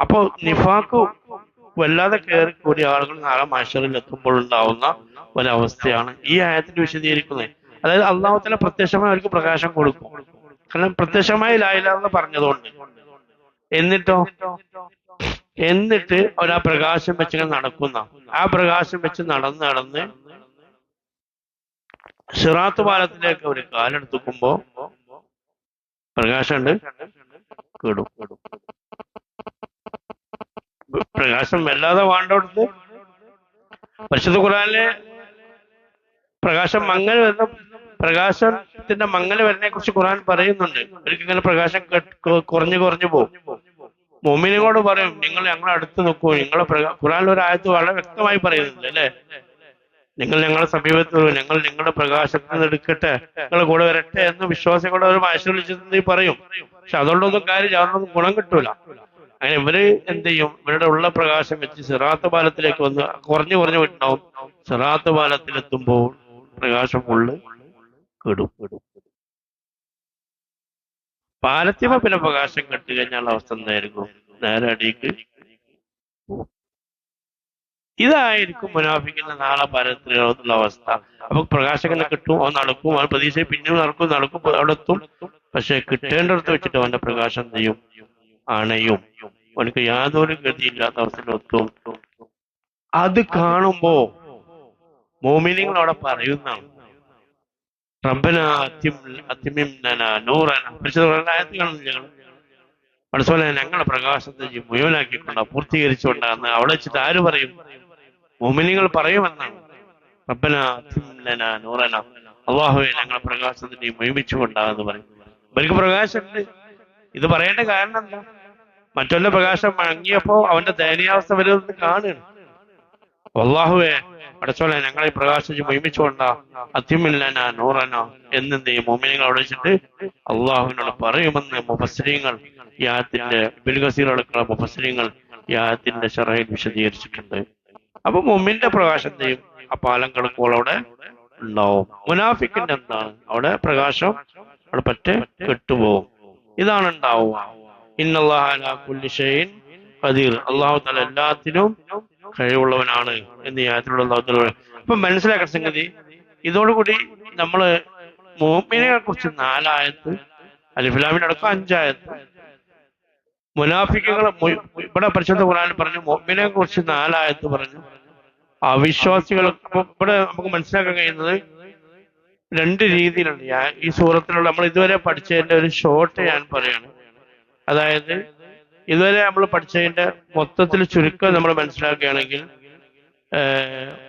അപ്പൊ നിഫാഖ് വല്ലാതെ കയറി കൂടിയ ആളുകൾ നാളെ മഹ്ശറിൽ എത്തുമ്പോൾ ഉണ്ടാവുന്ന ഒരവസ്ഥയാണ് ഈ ആയത്തിൽ വിശദീകരിക്കുന്നത്. അതായത് അല്ലാഹു തആല പ്രത്യക്ഷമായി അവർക്ക് പ്രകാശം കൊടുക്കും. കാരണം പ്രത്യക്ഷമായി ലാ ഇലാഹ എന്ന് പറഞ്ഞതുകൊണ്ട്. എന്നിട്ട് അവർ ആ പ്രകാശം വെച്ച് നടക്കുന്ന, ആ പ്രകാശം വെച്ച് നടന്ന് സിറാത്ത് പാലത്തിലേക്ക് അവർ കാലെടുത്തുമ്പോ പ്രകാശം ഉണ്ട് കേടും. പ്രകാശം വല്ലാതെ വേണ്ടടുത്ത് പരിശുദ്ധ ഖുർആനിലെ പ്രകാശം മങ്ങൽ വരുന്ന, പ്രകാശത്തിന്റെ മങ്ങൽ വരുന്നതിനെ കുറിച്ച് ഖുർആൻ പറയുന്നുണ്ട്. അവർക്ക് ഇങ്ങനെ പ്രകാശം കുറഞ്ഞു പോകും. മുഅ്മിനീങ്ങളോട് പറയും, നിങ്ങൾ ഞങ്ങളെ അടുത്ത് നോക്കൂ. നിങ്ങളെ ഖുർആനിൽ ഒരു ആയത്ത് വളരെ വ്യക്തമായി പറയുന്നുണ്ട് അല്ലെ, നിങ്ങൾ ഞങ്ങളുടെ സമീപത്ത് വരും, ഞങ്ങൾ നിങ്ങളുടെ പ്രകാശത്തിൽ നിന്ന് എടുക്കട്ടെ, നിങ്ങളുടെ കൂടെ വരട്ടെ എന്ന് വിശ്വാസികളോട് ഒരു ആശീർവദിച്ചെന്ന് പറയും. പക്ഷെ അതുകൊണ്ടൊന്നും കാര്യം, അതുകൊണ്ടൊന്നും ഗുണം കിട്ടൂല. അങ്ങനെ ഇവര് എന്ത് ചെയ്യും, ഇവരുടെ ഉള്ള പ്രകാശം വെച്ച് സിറാത്ത് പാലത്തിലേക്ക് വന്ന് കുറഞ്ഞു വിട്ടുണ്ടാവും. സിറാത്ത് പാലത്തിലെത്തുമ്പോൾ പ്രകാശം ഫുള്ള് കെടും. പാലത്തിമ പിന്നെ പ്രകാശം കെട്ടി കഴിഞ്ഞാൽ അവസ്ഥ എന്തായിരിക്കും? നേരെ അടിക്ക്. ഇതായിരിക്കും മുനാഫിക്കിന്റെ നാളെ പരത്തിലുള്ള അവസ്ഥ. അപ്പൊ പ്രകാശം ഇങ്ങനെ കിട്ടും, അവൻ നടക്കും, അവൻ പ്രതീക്ഷ പിന്നെയും നടക്കും, അവിടെ എത്തും. പക്ഷെ കിട്ടേണ്ടടുത്ത് വെച്ചിട്ട് അവന്റെ പ്രകാശം ചെയ്യും, അണയും. അവനക്ക് യാതൊരു ഗതിയില്ലാത്ത അവസ്ഥയിലെത്തും. അത് കാണുമ്പോ മോമിനിങ്ങൾ അവിടെ പറയുന്നതാണ്, റബ്ബനാ അതിമിം ലനാ നൂറനാ. ആയത്ത് കാണുന്നു ഞങ്ങൾ അതുപോലെ ഞങ്ങളെ പ്രകാശത്തെ മുഴുവനാക്കിക്കൊണ്ടാ, പൂർത്തീകരിച്ചുകൊണ്ടാന്ന് അവിടെ വെച്ചിട്ട് ആര് പറയും? മോമിനിങ്ങൾ പറയുമെന്നാണ്. റബ്ബനാ അതിമിം ലനാ നൂറനാ, അല്ലാഹുവേ ഞങ്ങളെ പ്രകാശത്തെ മുഴുമിച്ചുകൊണ്ടാന്ന് പറയും. ഇവർക്ക് പ്രകാശമുണ്ട്. ഇത് പറയേണ്ട കാരണം എന്താ? മറ്റുള്ള പ്രകാശം മങ്ങിയപ്പോ അവന്റെ ദയനീയാവസ്ഥ വരുന്നത് കാണുകയാണ്. അല്ലാഹുവേ പടച്ചോനെ ഞങ്ങളെ പ്രകാശിച്ച് മുഴുമിച്ചുകൊണ്ടാ അതിമിം ലനാ നൂറനാ എന്നെന്ത് ചെയ്യും? മോമിനികൾ അവിടെ വെച്ചിട്ട് അള്ളാഹുവിനോട് പറയുമെന്ന് മുഫസ്സിരീങ്ങൾ ഈ ആയത്തിന്റെ, ഇബ്നു കസീർ അടക്കമുള്ള മുഫസ്സിരീങ്ങൾ ഈ ആയത്തിന്റെ ശറഹയിൽ വിശദീകരിച്ചിട്ടുണ്ട്. അപ്പൊ മുഅ്മിന്റെ പ്രകാശം ചെയ്യും, ആ പാലം കിടക്കുമ്പോൾ അവിടെ ഉണ്ടാവും. മുനാഫിക്കിന്റെ എന്താണ്? അവിടെ പ്രകാശം അവിടെ പറ്റേ കെട്ടുപോകും. ഇതാണ് ഉണ്ടാവുക. ഇന്നല്ലാഹ അലാ കുല്ലി ഷൈഇൻ ഖദീർ, അല്ലാഹു തആല എല്ലാത്തിനും കഴിവുള്ളവനാണ് എന്ന് ഈ ആയത്തിലുള്ള അല്ലാഹു തആല. അപ്പൊ മനസ്സിലാക്കുന്ന സംഗതി, ഇതോടുകൂടി നമ്മള് മുഅ്മിനെ കുറിച്ച് 4 ആയത്ത്, അലിഫ് ലാം മീം അടക്കം 5 ആയത്ത്, മുനാഫിക്കുകളെ ഇവിടെ പരിശുദ്ധ ഖുർആനിൽ പറഞ്ഞു, മുഅ്മിനെ കുറിച്ച് 4 ആയത്ത് പറഞ്ഞു, അവിശ്വാസികൾ. ഇവിടെ നമുക്ക് മനസ്സിലാക്കാൻ കഴിയുന്നത് 2 രീതിയിലുണ്ട്. ഈ സൂറത്തിലുള്ള നമ്മൾ ഇതുവരെ പഠിച്ചതിന്റെ ഒരു ഷോർട്ട് ഞാൻ പറയാണ്. അതായത് ഇതുവരെ നമ്മൾ പഠിച്ചതിന്റെ മൊത്തത്തിൽ ചുരുക്കം നമ്മൾ മനസ്സിലാക്കുകയാണെങ്കിൽ,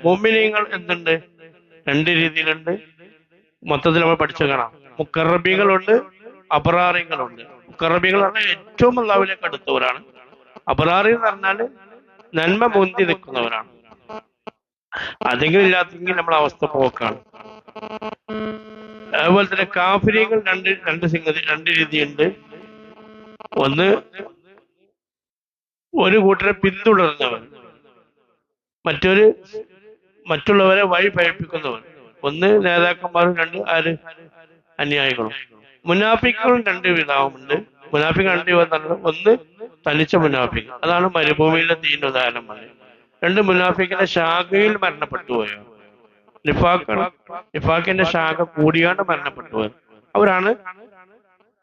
മുഅ്മിനീങ്ങൾ എന്തുണ്ട്? 2 രീതിയിലുണ്ട്. മൊത്തത്തിൽ നമ്മൾ പഠിച്ചു കാണാം. മുക്കറബികളുണ്ട്, അബറാറികളുണ്ട്. മുക്കറബികൾ പറഞ്ഞാൽ ഏറ്റവും അള്ളാഹുവിലേക്ക് അടുത്തവരാണ്. അബറാറി എന്ന് പറഞ്ഞാല് നന്മ മുന്തി നിൽക്കുന്നവരാണ്. അതെങ്കിലും ഇല്ലാത്തെങ്കിൽ നമ്മളെ അവസ്ഥ പോക്കാണ്. അതുപോലെ തന്നെ കാഫിരികൾ രണ്ട് രീതിയുണ്ട്. ഒന്ന്, ഒരു കൂട്ടരെ പിന്തുടർന്നവർ, മറ്റുള്ളവരെ വഴി പഴപ്പിക്കുന്നവർ. ഒന്ന് നേതാക്കന്മാരും, രണ്ട് അനുയായികളും. മുനാഫിക്കുകളും രണ്ട് വിഭാഗമുണ്ട്. മുനാഫിക്ക് രണ്ട് വിഭാഗം. ഒന്ന് തനിച്ച മുനാഫിക്ക്, അതാണ് മരുഭൂമിയിലെ തീന്റെ ഉദാഹരണം പറഞ്ഞത്. രണ്ട് മുനാഫിക്കിന്റെ ശാഖയിൽ മരണപ്പെട്ടു പോയാണ്. നിഫാഖിന്റെ ശാഖ കൂടിയാണ്ട് മരണപ്പെട്ടു പോയത്. അവരാണ്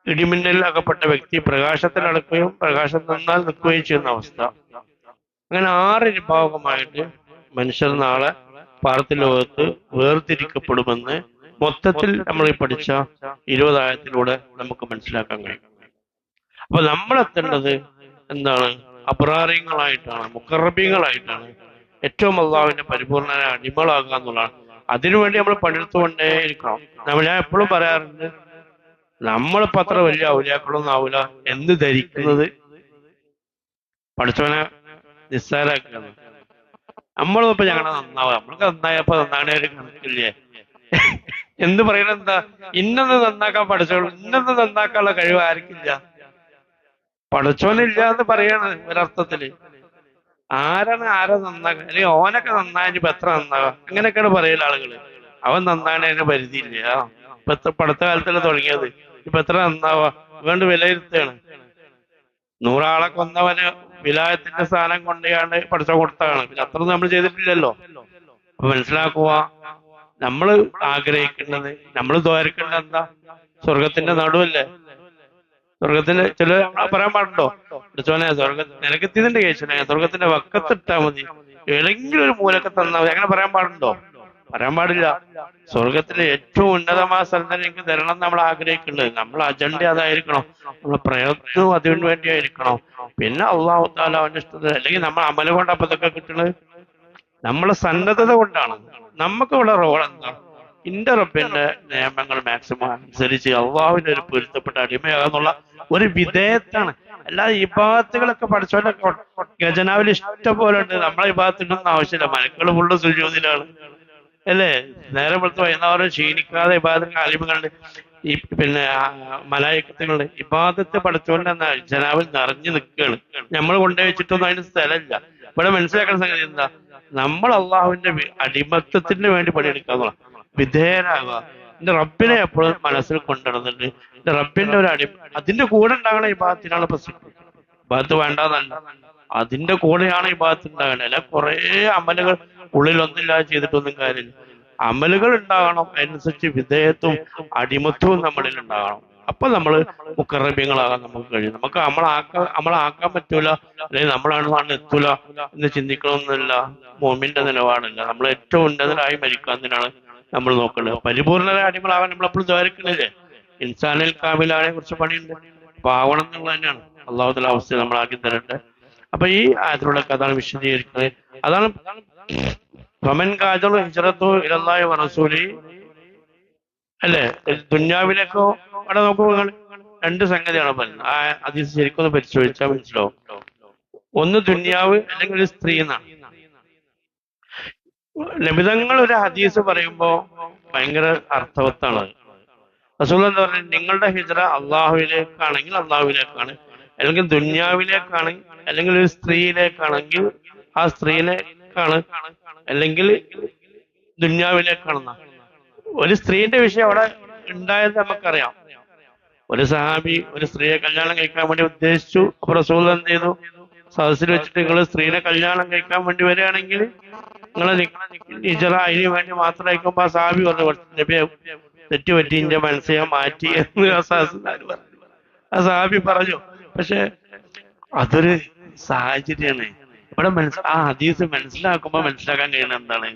ഇടിമിന്നലിൽ അകപ്പെട്ട വ്യക്തി പ്രകാശത്തിൽ അടക്കുകയും പ്രകാശം നന്നാൽ നിൽക്കുകയും ചെയ്യുന്ന അവസ്ഥ. അങ്ങനെ 6 വിഭാഗമായിട്ട് മനുഷ്യർ നാളെ പാർത്തി ലോകത്ത് വേർതിരിക്കപ്പെടുമെന്ന് മൊത്തത്തിൽ നമ്മൾ ഈ പഠിച്ച 20 ആയത്തിലൂടെ നമുക്ക് മനസ്സിലാക്കാൻ കഴിയും. അപ്പൊ നമ്മൾ എത്തേണ്ടത് എന്താണ്? അബ്രാറിങ്ങളായിട്ടാണ്, മുഖറബീങ്ങളായിട്ടാണ്. ഏറ്റവും അള്ളാഹുവിന്റെ പരിപൂർണ അടിമകളാകുക എന്നുള്ളതാണ്. അതിനുവേണ്ടി നമ്മൾ പണിയെടുത്തുകൊണ്ടേ ഇരിക്കണം. ഞാൻ എപ്പോഴും പറയാറുണ്ട്, നമ്മളിപ്പോ അത്ര വലിയ ഔലിയാക്കളൊന്നും ആവൂല എന്ന് ധരിക്കുന്നത് പഠിച്ചവനെ നിസ്സാരാക്കുകയാണ്. നമ്മളിപ്പോ ഞങ്ങളെ നന്നാവുക, നമ്മൾക്ക് നന്നായപ്പോ നന്നാണേ ഒരു കണക്കില്ലേ എന്ന് പറയുന്നത് എന്താ? ഇന്നൊന്ന് നന്നാക്കാൻ പഠിച്ചോളൂ, ഇന്നൊന്ന് നന്നാക്കാനുള്ള കഴിവ് ആർക്കില്ല. പഠിച്ചോനില്ല എന്ന് പറയാണ് ഒരർത്ഥത്തില്. ആരെ നന്നാക്കുക? അല്ലെങ്കിൽ ഓനൊക്കെ നന്നായിപ്പോ എത്ര നന്നാകാം, അങ്ങനെയൊക്കെയാണ് പറയല ആളുകള്. അവൻ നന്നാണതിന് പരിധിയില്ല. ഇപ്പൊ അടുത്ത കാലത്തല്ലേ തുടങ്ങിയത്. ഇപ്പൊ എത്ര നന്നാവാ വേണ്ട വിലയിരുത്തുകയാണ്. 100 ആളെ കൊന്നവന് വിലായത്തിന്റെ സ്ഥാനം കൊണ്ടുകൊണ്ട് പഠിച്ച കൊടുത്താണ്. പിന്നെ അത്രയൊന്നും നമ്മൾ ചെയ്തിട്ടില്ലല്ലോ. അപ്പൊ മനസ്സിലാക്കുക, നമ്മൾ ആഗ്രഹിക്കുന്നത്, നമ്മൾ ദ്വാരക്കേണ്ടത് എന്താ? സ്വർഗത്തിന്റെ നടുവല്ലേ? സ്വർഗത്തിന്റെ ചില പറയാൻ പാടുണ്ടോ? പഠിച്ചോനെ നിനക്കെത്തിയതിന്റെ കേസിനെ സ്വർഗത്തിന്റെ വക്കത്തിട്ടാ മതി, ഏതെങ്കിലും ഒരു മൂലൊക്കെ തന്നാ മതി, അങ്ങനെ പറയാൻ പാടുണ്ടോ? പറയാൻ പാടില്ല. സ്വർഗത്തിലെ ഏറ്റവും ഉന്നതമായ സ്ഥലം എനിക്ക് തരണം നമ്മൾ ആഗ്രഹിക്കേണ്ടത്. നമ്മൾ അജണ്ട അതായിരിക്കണം, നമ്മൾ പ്രയത്നവും അതിനു വേണ്ടിയായിരിക്കണം. പിന്നെ അള്ളാഹു താല അവന്റെ ഇഷ്ടത്തിന്, അല്ലെങ്കിൽ നമ്മൾ അമല കൊണ്ട് അപ്പൊ ഇതൊക്കെ കിട്ടുന്നത് നമ്മളെ സന്നദ്ധത കൊണ്ടാണ്. നമുക്ക് ഇവിടെ റോൾ എന്താണ്? ഇന്റെ റബ്ബിന്റെ നിയമങ്ങൾ മാക്സിമം അനുസരിച്ച് അള്ളാഹുവിന്റെ ഒരു പൊരുത്തപ്പെട്ട അടിമയാകുന്നുള്ള ഒരു വിധേയത്താണ്. അല്ലാതെ ഈ ഭാഗത്തുകളൊക്കെ പഠിച്ചോലെ ഖജനാവിൽ ഇഷ്ടം പോലെ ഉണ്ട്. നമ്മളെ ഈ ഭാഗത്തിനൊന്നും ആവശ്യമില്ല. മലക്കൾ ഫുള്ള് സുജൂദിലാണ് അല്ലേ? നേരെ പുറത്ത് വൈകുന്നേരം ക്ഷീണിക്കാതെ ഇബാദത്ത് ആലിമുകളുണ്ട്, ഈ പിന്നെ മലായിക്കത്തുകളുണ്ട്. ഇബാദത്ത് പഠിച്ചോണ്ട് ജനാവിൽ നിറഞ്ഞു നിൽക്കുകയാണ്. നമ്മൾ കൊണ്ടുപോയി വെച്ചിട്ടൊന്നും അതിന് സ്ഥലമില്ല. ഇവിടെ മനസ്സിലാക്കുന്ന സംഗതി എന്താ? നമ്മൾ അള്ളാഹുവിന്റെ അടിമത്തത്തിന് വേണ്ടി പണിയെടുക്കാന്നുള്ള വിധേയരാകുക. എന്റെ റബ്ബിനെ എപ്പോഴും മനസ്സിൽ കൊണ്ടുവരുന്നുണ്ട്. എന്റെ റബ്ബിന്റെ ഒരു അതിന്റെ കൂടെ ഉണ്ടാകണ ഈ ഭാഗത്തിനാണ് പ്രശ്നം. ഭാഗത്ത് വേണ്ടെന്നല്ല, അതിന്റെ കൂടെയാണ് ഈ ഭാഗത്ത് ഉണ്ടാകണത്. അല്ല കുറെ അമലുകൾ ഉള്ളിൽ ഒന്നില്ലാതെ ചെയ്തിട്ടൊന്നും കാര്യമില്ല. അമലുകൾ ഉണ്ടാകണം, അതിനനുസരിച്ച് വിധേയത്വവും അടിമത്വവും നമ്മളിൽ ഉണ്ടാകണം. അപ്പൊ നമ്മൾ മുഖറബികളാകാൻ നമുക്ക് കഴിയും. നമുക്ക് നമ്മളാക്കാൻ പറ്റൂല, അല്ലെങ്കിൽ നമ്മളാണ് എത്തൂല എന്ന് ചിന്തിക്കണമെന്നില്ല. മോമിന്റെ നിലപാടില്ല. നമ്മൾ ഏറ്റവും ഉന്നതരായി മരിക്കാതിനാണ് നമ്മൾ നോക്കേണ്ടത്. പരിപൂർണരായ അടിമകളാകാൻ നമ്മളെപ്പോഴും ദ്വാരക്കണില്ലേ? ഇൻസാനിൽ കാമിലാനെ കുറിച്ച് പണിയുണ്ട്. പാവണം എന്നുള്ളത് തന്നെയാണ് അള്ളാഹുദുല അവസ്ഥ നമ്മളാക്കി തരട്ടെ. അപ്പൊ ഈ ആയത്തിലൂടെ അതാണ് വിശദീകരിക്കുന്നത്. അതാണ് ഫമൻ കാജറു ഹിജ്റത്തു ഇലല്ലാഹി വറസൂലി അല്ലേ? ദുന്യാവിലേക്കോ അവിടെ നോക്കുമ്പോൾ 2 സംഗതിയാണ് പറയുന്നത്. ആ ഹദീസ് ശരിക്കൊന്ന് പരിശോധിച്ചാൽ മനസ്സിലാവും. ഒന്ന് ദുന്യാവ്, അല്ലെങ്കിൽ ഒരു സ്ത്രീ എന്നാണ്. നബിതങ്ങൾ ഒരു ഹദീസ് പറയുമ്പോ ഭയങ്കര അർത്ഥവത്താണ്. റസൂൽ എന്താ പറയുക? നിങ്ങളുടെ ഹിജ്റ അള്ളാഹുവിലേക്കാണെങ്കിൽ അള്ളാഹുവിലേക്കാണ്, അല്ലെങ്കിൽ ദുന്യാവിലേക്കാണ്, അല്ലെങ്കിൽ ഒരു സ്ത്രീയിലേക്കാണെങ്കിൽ ആ സ്ത്രീയിലേക്കാണ്, അല്ലെങ്കിൽ ദുന്യാവിലേക്കാണെന്ന. ഒരു സ്ത്രീന്റെ വിഷയം അവിടെ ഉണ്ടായത് നമുക്കറിയാം. ഒരു സഹാബി ഒരു സ്ത്രീയെ കല്യാണം കഴിക്കാൻ വേണ്ടി ഉദ്ദേശിച്ചു. അപ്പൊ റസൂൽ എന്ത് ചെയ്തു? സദസ്സിൽ വെച്ചിട്ട് നിങ്ങൾ സ്ത്രീനെ കല്യാണം കഴിക്കാൻ വേണ്ടി വരികയാണെങ്കിൽ നിങ്ങളെ ഹിജ്റ അതിന് വേണ്ടി മാത്രം അയക്കുമ്പോ ആ സഹാബി പറഞ്ഞു, തെറ്റുപറ്റി എന്റെ മനസ്സിനെ മാറ്റി എന്ന് ആ സഹാബി പറഞ്ഞു. പക്ഷെ അതൊരു സാഹചര്യമാണ്. ഇവിടെ ആ ഹദീസ് മനസ്സിലാക്കാൻ കഴിയുന്ന എന്താണ്?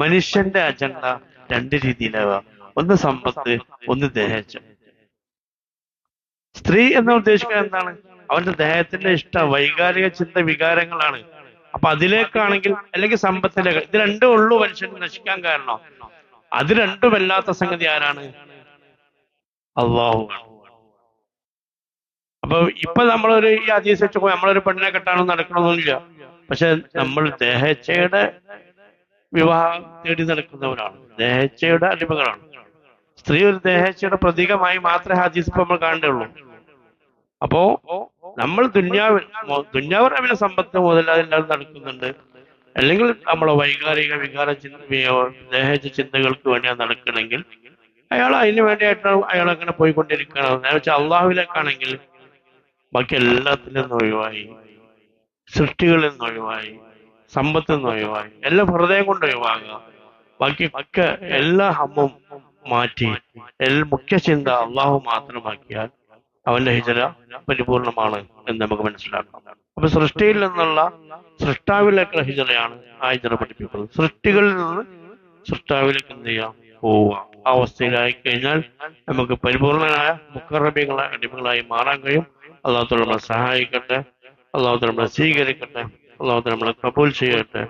മനുഷ്യന്റെ അജണ്ട 2 രീതിയിലാവുക. ഒന്ന് സമ്പത്ത്, ഒന്ന് ദേഹം. സ്ത്രീ എന്ന് ഉദ്ദേശിക്കുന്നത് എന്താണ്? അവന്റെ ദേഹത്തിന്റെ വൈകാരിക ചിന്ത, വികാരങ്ങളാണ്. അപ്പൊ അതിലേക്കാണെങ്കിൽ, അല്ലെങ്കിൽ സമ്പത്തിലേക്ക്, ഇത് 2 ഉള്ളൂ മനുഷ്യന് നശിക്കാൻ കാരണം. അത് രണ്ടുമല്ലാത്ത സംഗതി ആരാണ്? അള്ളാഹു ആണ്. അപ്പൊ ഇപ്പൊ നമ്മളൊരു ഈ ഹദീസ് വെച്ച് പോയി നമ്മളൊരു പെണ്ണിനെ കെട്ടാനൊന്നും നടക്കണമെന്നില്ല. പക്ഷെ നമ്മൾ ദേഹേച്ഛയുടെ വിവാഹം തേടി നടക്കുന്നവരാണ്, ദേഹേച്ഛയുടെ അടിമകളാണ്. സ്ത്രീ ഒരു ദേഹേച്ഛയുടെ പ്രതീകമായി മാത്രമേ ഹദീസ് ഇപ്പൊ നമ്മൾ കാണേണ്ടതുള്ളൂ. അപ്പോ നമ്മൾ ദുന്യാവ് അവന്റെ സമ്പത്ത് മുതലാതെല്ലാം നടക്കുന്നുണ്ട്, അല്ലെങ്കിൽ നമ്മളെ വൈകാരിക വികാര ദേഹേച്ഛ ചിന്തകൾക്ക് വേണ്ടിയാണ് നടക്കണമെങ്കിൽ അയാൾ അതിന് വേണ്ടിയിട്ടാണ് അയാൾ അങ്ങനെ പോയിക്കൊണ്ടിരിക്കണം. എന്ന് വെച്ചാൽ അള്ളാഹുവിലേക്കാണെങ്കിൽ ബാക്കി എല്ലാത്തിൽ നിന്നും ഒഴിവായി, സൃഷ്ടികളിൽ നിന്ന് ഒഴിവായി, സമ്പത്തിൽ നിന്ന് ഒഴിവായി, എല്ലാം ഹൃദയം കൊണ്ട് ഒഴിവാകുക. ബാക്കി ഒക്കെ എല്ലാ ഹമ്മും മാറ്റി മുഖ്യ ചിന്ത അള്ളാഹു മാത്രമാക്കിയാൽ അവന്റെ ഹിജറ പരിപൂർണമാണ് എന്ന് നമുക്ക് മനസ്സിലാക്കാം. അപ്പൊ സൃഷ്ടിയിൽ നിന്നുള്ള സൃഷ്ടാവിലേക്കുള്ള ഹിജറയാണ് ആ ഹിജറ പഠിപ്പിക്കുന്നത്. സൃഷ്ടികളിൽ നിന്ന് സൃഷ്ടാവിലേക്ക് എന്ത് ചെയ്യാം, പോവുക. ആ അവസ്ഥയിലായി കഴിഞ്ഞാൽ നമുക്ക് പരിപൂർണനായ മുഖറബികളായ അടിമകളായി മാറാൻ കഴിയും. അള്ളാഹു നമ്മളെ സഹായിക്കട്ടെ, അള്ളാഹു നമ്മളെ സ്വീകരിക്കട്ടെ, അള്ളാഹു നമ്മളെ കബൂൽ ചെയ്യട്ടെ.